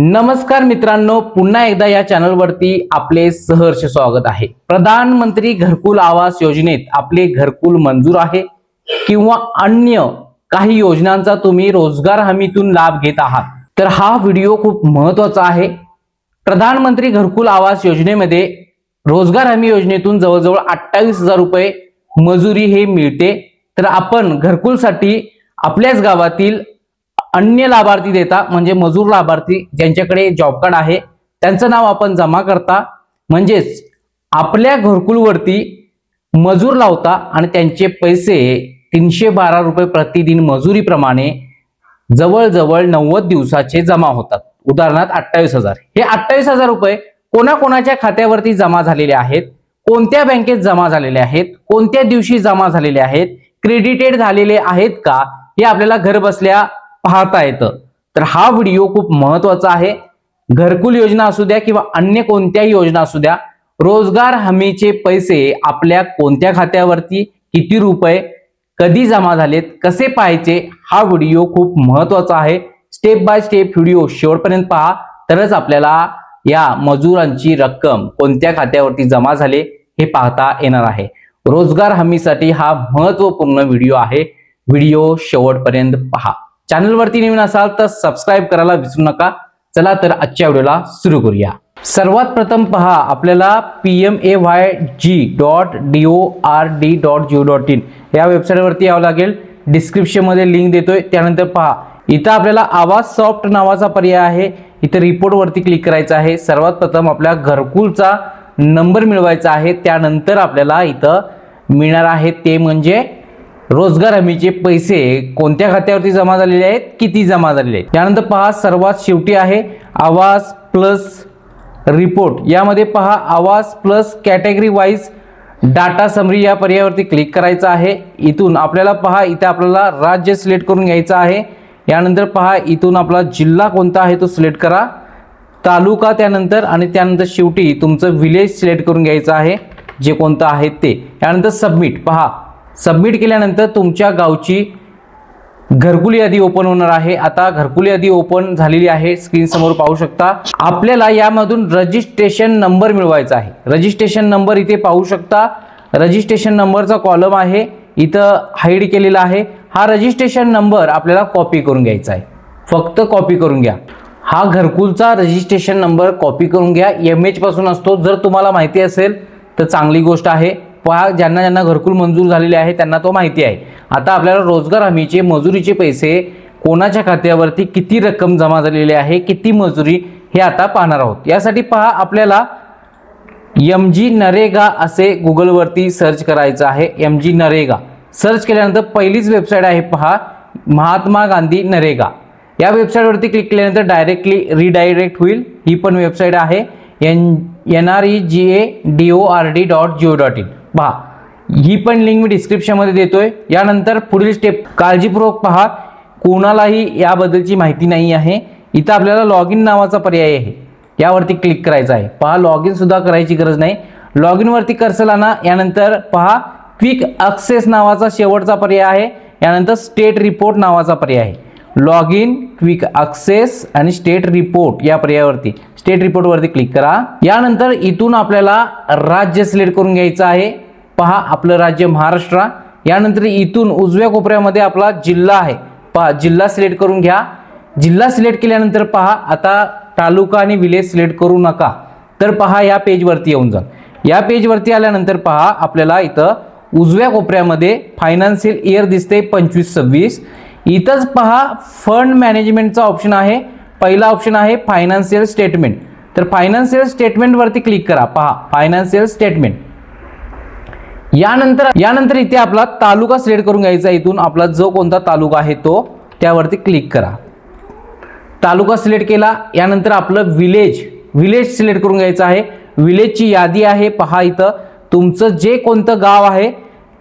नमस्कार मित्रांनो, पुन्हा एकदा या चॅनलवरती आपले सहर्ष स्वागत आहे। प्रधानमंत्री घरकुल आवास योजनेत आपले घरकुल मंजूर आहे किंवा अन्य काही योजनांचा तुम्ही रोजगार हमीतून लाभ घेत आहात तर हा व्हिडिओ खूप महत्त्वाचा आहे। प्रधानमंत्री घरकुल आवास योजनेमध्ये रोजगार हमी योजनेतून जवळजवळ 28,000 रुपये मजुरी हे मिळते। तर आपण घरकुलसाठी आपल्याच गावातील अन्य लाभार्थी देता म्हणजे मजूर लाभार्थी ज्यांच्याकडे जॉब कार्ड आहे त्यांचं नाव आपण जमा करता, म्हणजेच आपल्या घरकुलवरती मजूर लावता आणि त्यांचे पैसे 312 रुपये प्रतिदिन मजुरीप्रमाणे जवळजवळ 90 दिवसाचे जमा होतात। उदाहरणार्थ 28,000 हे 28,000 रुपये कोणाकोणाच्या खात्यावरती जमा झालेले आहेत, कोणत्या बँकेत जमा झालेले आहेत, कोणत्या दिवशी जमा झालेले आहेत, क्रेडिटेड झालेले आहेत का हे आपल्याला घर बसल्या पाहता येतं। तर हा व्हिडिओ खूप महत्त्वाचा आहे। घरकुल योजना असू द्या किंवा अन्य कोणत्याही योजना असू द्या, रोजगार हमीचे पैसे आपल्या कोणत्या खात्यावरती किती रुपये कधी जमा झालेत कसे पाहायचे हा व्हिडिओ खूप महत्त्वाचा आहे। स्टेप बाय स्टेप व्हिडिओ शेवटपर्यंत पहा, तरच आपल्याला या मजुरांची रक्कम कोणत्या खात्यावरती जमा झाले हे पाहता येणार आहे। रोजगार हमीसाठी हा महत्त्वपूर्ण व्हिडिओ आहे, व्हिडिओ शेवटपर्यंत पहा। चॅनल वरती नवीन असाल तर सबस्क्राइब करायला विसरू नका। चला तर आजच्या व्हिडिओला सुरू करूया। सर्वात प्रथम पहा, आपल्याला pmayg.dord.go.in या वेबसाईट वरती यावं लागेल। डिस्क्रिप्शन मध्ये लिंक देतोय, त्यानंतर पहा इथं आपल्याला आवाज सॉफ्ट नावाचा पर्याय आहे, इथं रिपोर्ट वरती क्लिक करायचं आहे। सर्वात प्रथम आपल्या घरकुलचा नंबर मिळवायचा आहे, त्यानंतर आपल्याला इथं मिळणार आहे ते म्हणजे रोजगार हमीचे पैसे कोणत्या खात्यावरती जमा झालेले आहेत, किती जमा झालेले आहेत। त्यानंतर पहा सर्वात शेवटी आहे आवाज प्लस रिपोर्ट, यामध्ये पहा आवाज plus category wise data summary या पर्यायावरती क्लिक करायचं आहे। इथून आपल्याला पहा इथे आपल्याला राज्य सिलेक्ट करून घ्यायचं आहे। यानंतर पहा इथून आपला जिल्हा कोणता आहे तो सिलेक्ट करा, तालुका त्यानंतर आणि त्यानंतर शेवटी तुमचं विलेज सिलेक्ट करून घ्यायचं आहे जे कोणतं आहे ते। यानंतर सबमिट, पहा सबमिट केल्यानंतर तुमच्या गावची घरकुल यादी ओपन होणार आहे। आता घरकुल यादी ओपन झालेली आहे, स्क्रीन समोर पाहू शकता। आपल्याला यामधून रजिस्ट्रेशन नंबर मिळवायचा आहे। रजिस्ट्रेशन नंबर इथे पाहू शकता, रजिस्ट्रेशन नंबरचा कॉलम आहे इथं हाईड केलेला आहे। हा रजिस्ट्रेशन नंबर आपल्याला कॉपी करून घ्यायचा आहे, फक्त कॉपी करून घ्या। हा घरकुलचा रजिस्ट्रेशन नंबर कॉपी करून घ्या, MH पासून असतो। जर तुम्हाला माहिती असेल तर चांगली गोष्ट आहे, पहा ज्यांना ज्यांना घरकुल मंजूर झालेले आहे त्यांना तो माहिती आहे। आता आपल्याला रोजगार हमीचे मजुरीचे पैसे कोणाच्या खात्यावरती किती रक्कम जमा झालेली आहे, किती मजुरी हे आता पाहणार आहोत। यासाठी पहा आपल्याला MG नरेगा असे गुगल वरती सर्च करायचं आहे। MG नरेगा सर्च केल्यानंतर पहिलीच वेबसाईट आहे पहा, महात्मा गांधी नरेगा या वेबसाईट वरती क्लिक केल्यानंतर डायरेक्टली रिडायरेक्ट होईल। ही पण वेबसाईट आहे NREGADORD.go.in, पहा ही पण लिंक मी डिस्क्रिप्शन मध्ये देतोय। यानंतर पुढील स्टेप काळजीपूर्वक पहा, कोणालाही याबद्दलची माहिती नाही आहे। इथं आपल्याला लॉग इन नावाचा पर्याय आहे, यावरती क्लिक करायचा आहे। पहा लॉग इन सुद्धा करायची गरज नाही, लॉग इन वरती कर्सर आणा। यानंतर पहा क्विक ॲक्सेस नावाचा शेवटचा पर्याय आहे, यानंतर स्टेट रिपोर्ट नावाचा पर्याय आहे। लॉग इन, क्विक ॲक्सेस आणि स्टेट रिपोर्ट या पर्यायावरती स्टेट रिपोर्ट वरती क्लिक करा। यानंतर इथून आपल्याला राज्य सिलेक्ट करून घ्यायचं आहे, पहा आपलं राज्य महाराष्ट्र। यानंतर इथून उजव्या कोपऱ्यामध्ये आपला जिल्हा आहे, पहा जिल्हा सिलेक्ट करून घ्या। जिल्हा सिलेक्ट केल्यानंतर पहा आता तालुका आणि विलेज सिलेक्ट करू नका, तर पहा या पेज वरती येऊन जा। या पेज वरती आल्यानंतर पहा आपल्याला इथं उजव्या कोपऱ्यामध्ये फायनान्शियल इयर दिसते 25-26, इथंच पहा फंड मॅनेजमेंटचा ऑप्शन आहे। पहिला ऑप्शन आहे फायनान्शियल स्टेटमेंट, तर फायनान्शियल स्टेटमेंट वरती क्लिक करा, पहा फायनान्शियल स्टेटमेंट। यानंतर इथे आपला तालुका सिलेक्ट करून घ्यायचा, इथून आपला जो कोणता तालुका आहे तो त्यावरती क्लिक करा। तालुका सिलेक्ट केला, यानंतर आपलं विलेज सिलेक्ट करून घ्यायचं आहे। विलेजची यादी आहे, पहा इथं तुमचं जे कोणतं गाव आहे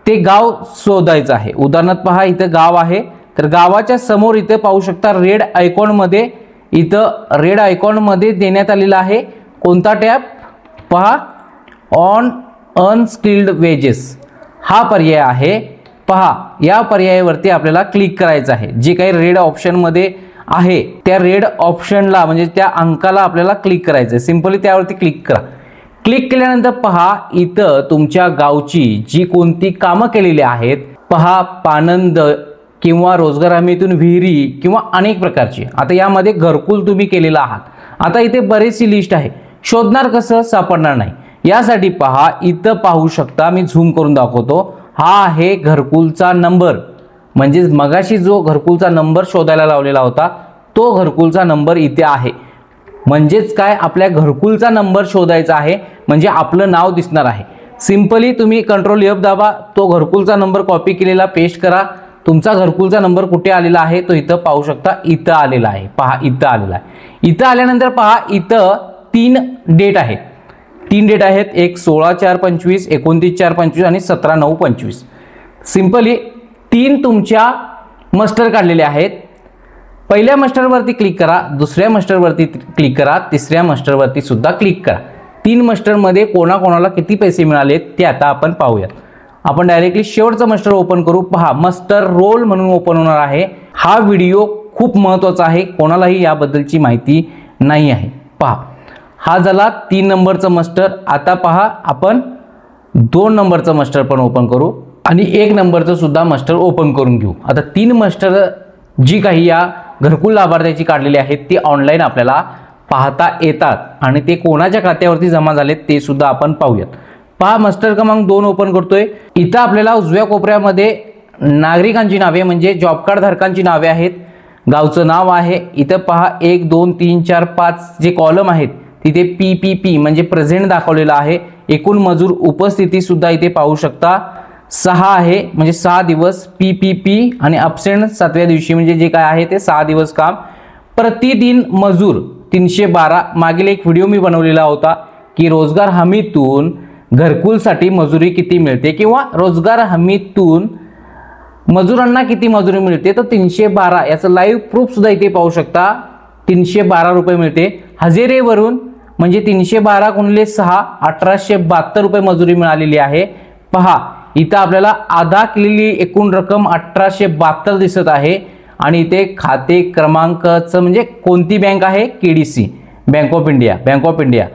ते गाव शोधायचं आहे। उदाहरणार्थ पहा इथं गाव आहे, तर गावाच्या समोर इथे पाहू शकता रेड आयकॉन मध्ये, इथं रेड आयकॉन मध्ये देण्यात आलेला आहे कोणता टॅब, पहा ऑन अनस्किल्ड वेजेस हा पर्याय आहे। पहा या पर्यायावरती आपल्याला क्लिक करायचं आहे। जे काही रेड ऑप्शन मध्ये आहे त्या रेड ऑप्शनला म्हणजे त्या अंकाला आपल्याला क्लिक करायचं आहे. सिंपली त्यावरती क्लिक करा. क्लिक केल्यानंतर पहा इथं तुमच्या गावची जी कोणती कामं केलेली आहेत पहा, पानंद किंवा रोजगार हमीतून विहिरी किंवा अनेक प्रकारची. आता यामध्ये घरकुल तुम्ही केलेला आहात. आता इथे बरीचशी लिस्ट आहे, शोधणार कसं, सापडणार नाही. यासाठी पहा इथं पाहू शकता, मी झूम करून दाखवतो. हा आहे घरकुलचा नंबर, म्हणजे मगाशी जो घरकुलचा नंबर शोधायला लावलेला होता तो घरकुलचा नंबर इथे आहे. म्हणजेच काय, आपल्या घरकुलचा नंबर शोधायचा आहे म्हणजे आपलं नाव दिसणार आहे. सिंपली तुम्ही कंट्रोल F दाबा, तो घरकुलचा नंबर कॉपी केलेला पेस्ट करा. तुमचा घरकुलचा नंबर कुठे आलेला आहे तो इथं पाहू शकता, इथं आलेला आहे. पहा इथं आलेला आहे. इथं आल्यानंतर पहा इथं 3 डेट आहेत. 3 डेट आहेत, एक 16/4/25, 29/4/25 आणि 17/9/25. सिंपली 3 तुमच्या मस्टर काढलेले आहेत. पहिल्या मस्टरवरती क्लिक करा, दुसऱ्या मस्टरवरती क्लिक करा, तिसऱ्या मस्टरवरती सुद्धा क्लिक करा. 3 मस्टरमध्ये कोणाकोणाला किती पैसे मिळाले ते आता आपण पाहूयात. आपण डायरेक्टली शेवटचं मस्टर ओपन करू. पहा मस्टर रोल म्हणून ओपन होणार आहे. हा व्हिडिओ खूप महत्त्वाचा आहे, कोणालाही याबद्दलची माहिती नाही आहे. पहा हा झाला 3 नंबरचं मस्टर. आता पहा आपण 2 नंबरचं मस्टर पण ओपन करू आणि 1 नंबरचं सुद्धा मस्टर ओपन करून घेऊ. आता 3 मस्टर जी काही या घरकुल लाभार्थ्याची काढलेली आहेत ती ऑनलाईन आपल्याला पाहता येतात आणि ते कोणाच्या खात्यावरती जमा झालेत ते सुद्धा आपण पाहूयात. पहा मस्टर क्रमांक 2 ओपन करतोय. इथं आपल्याला उजव्या कोपऱ्यामध्ये नागरिकांची नावे म्हणजे जॉब कार्ड धारकांची नावे आहेत, गावचं नाव आहे. इथं पहा 1 2 3 4 5 जे कॉलम आहेत तिथे PPP म्हणजे प्रेझेंट दाखवलेला आहे. एकूण मजूर उपस्थिती सुद्धा इथे पाहू शकता 6 आहे, म्हणजे 6 दिवस PPP आणि अब्सेंट 7व्या दिवशी म्हणजे जे काय आहे ते 6 दिवस काम. प्रतिदिन मजूर 312. मागील एक व्हिडिओ मी बनवलेला होता की रोजगार हमीतून घरकुलसाठी मजुरी किती मिळते किंवा रोजगार हमीतून मजुरांना किती मजुरी मिळते, तर 312 याचं लाईव्ह प्रूफ सुद्धा इथे पाहू शकता. 312 रुपये मिळते. हजेरीवरून म्हणजे 312 गुणिले 6 1872 रुपये मजुरी मिळालेली आहे. पहा इथं आपल्याला अदा केलेली एकूण रक्कम 1872 दिसत आहे आणि इथे खाते क्रमांकाचं म्हणजे कोणती बँक आहे, KDC बँक ऑफ इंडिया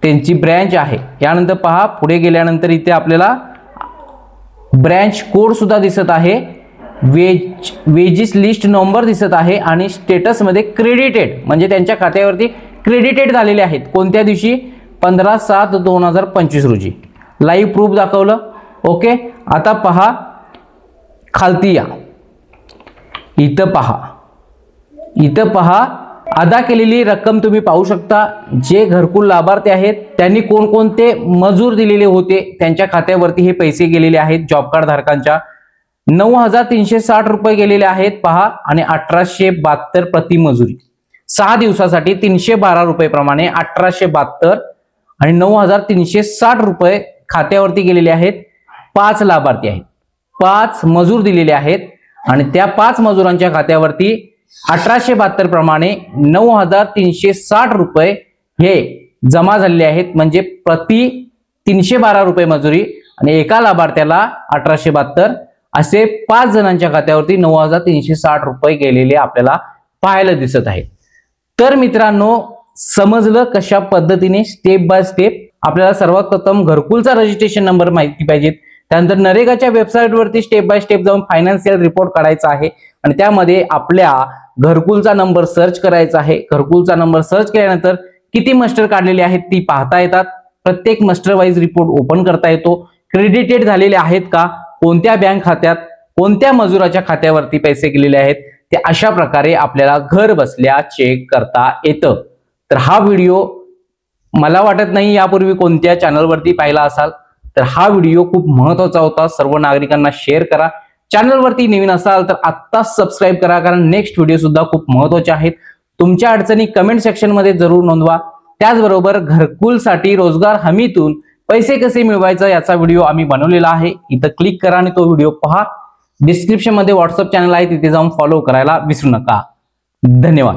त्यांची ब्रँच आहे. यानंतर पहा पुढे गेल्यानंतर इथे आपल्याला ब्रँच कोड सुद्धा दिसत आहे, वेजेस लिस्ट नंबर दिसत आहे आणि स्टेटसमध्ये क्रेडिटेड म्हणजे त्यांच्या खात्यावरती क्रेडिटेड झालेले आहेत. कोणत्या दिवशी, 15/7/2025 रोजी. लाईव्ह प्रूफ दाखवलं. ओके. आता पहा खालती या, इथं पहा अदा केलेली रक्कम तुम्ही पाहू शकता. जे घरकुल लाभार्थी आहेत त्यांनी कोणकोणते मजूर दिलेले होते त्यांच्या खात्यावरती हे पैसे गेलेले आहेत. जॉब कार्ड धारकांच्या 9,360 रुपये गेलेले आहेत पहा आणि 1872 प्रति मजुरी. 6 दिवसासाठी 312 रुपये प्रमाणे 1872 आणि 9,360 रुपये खात्यावरती गेलेले आहेत. 5 लाभार्थी आहेत, 5 मजूर दिलेले आहेत आणि त्या 5 मजुरांच्या खात्यावरती 1872 प्रमाणे 9,360 रुपये हे जमा झालेले आहेत. म्हणजे प्रति 312 रुपये मजुरी आणि एका लाभार्थ्याला 1872 असे 5 जणांच्या खात्यावरती 9,360 रुपये गेलेले आपल्याला पाहायला दिसत आहे. तर मित्रांनो समजलं कशा पद्धतीने स्टेप बाय स्टेप आपल्याला सर्वात प्रथम घरकुलचा रजिस्ट्रेशन नंबर माहिती पाहिजे, त्यानंतर नरेगाच्या वेबसाईटवरती स्टेप बाय स्टेप जाऊन फायनान्शियल रिपोर्ट काढायचा आहे आणि त्यामध्ये आपल्या घरकुलचा नंबर सर्च करायचा आहे. घरकुलचा नंबर सर्च केल्यानंतर किती मस्टर काढलेले आहेत ती पाहता येतात. प्रत्येक मस्टर वाईज रिपोर्ट ओपन करता येतो. क्रेडिटेड झालेले आहेत का, कोणत्या बँक खात्यात, कोणत्या मजुराच्या खात्यावरती पैसे गेलेले आहेत ते अशा प्रकारे आपल्याला घर बसल्या चेक करता येतं. तर हा व्हिडिओ मला वाटत नाही यापूर्वी कोणत्या चॅनलवरती पाहिला असाल, तर हा व्हिडिओ खूप महत्त्वाचा होता. सर्व नागरिकांना शेअर करा. चॅनलवरती नवीन असाल तर आत्ताच सबस्क्राईब करा, कारण नेक्स्ट व्हिडिओ सुद्धा खूप महत्त्वाचे आहेत. तुमच्या अडचणी कमेंट सेक्शन मध्ये जरूर नोंदवा. त्याचबरोबर घरकुलसाठी रोजगार हमीतून पैसे कसे मिळवायचं याचा व्हिडिओ आम्ही बनवलेला आहे. इथं क्लिक करा आणि तो व्हिडिओ पहा. डिस्क्रिप्शन मध्ये व्हॉट्सअप चॅनल आहे, तिथे जाऊन फॉलो करायला विसरू नका. धन्यवाद.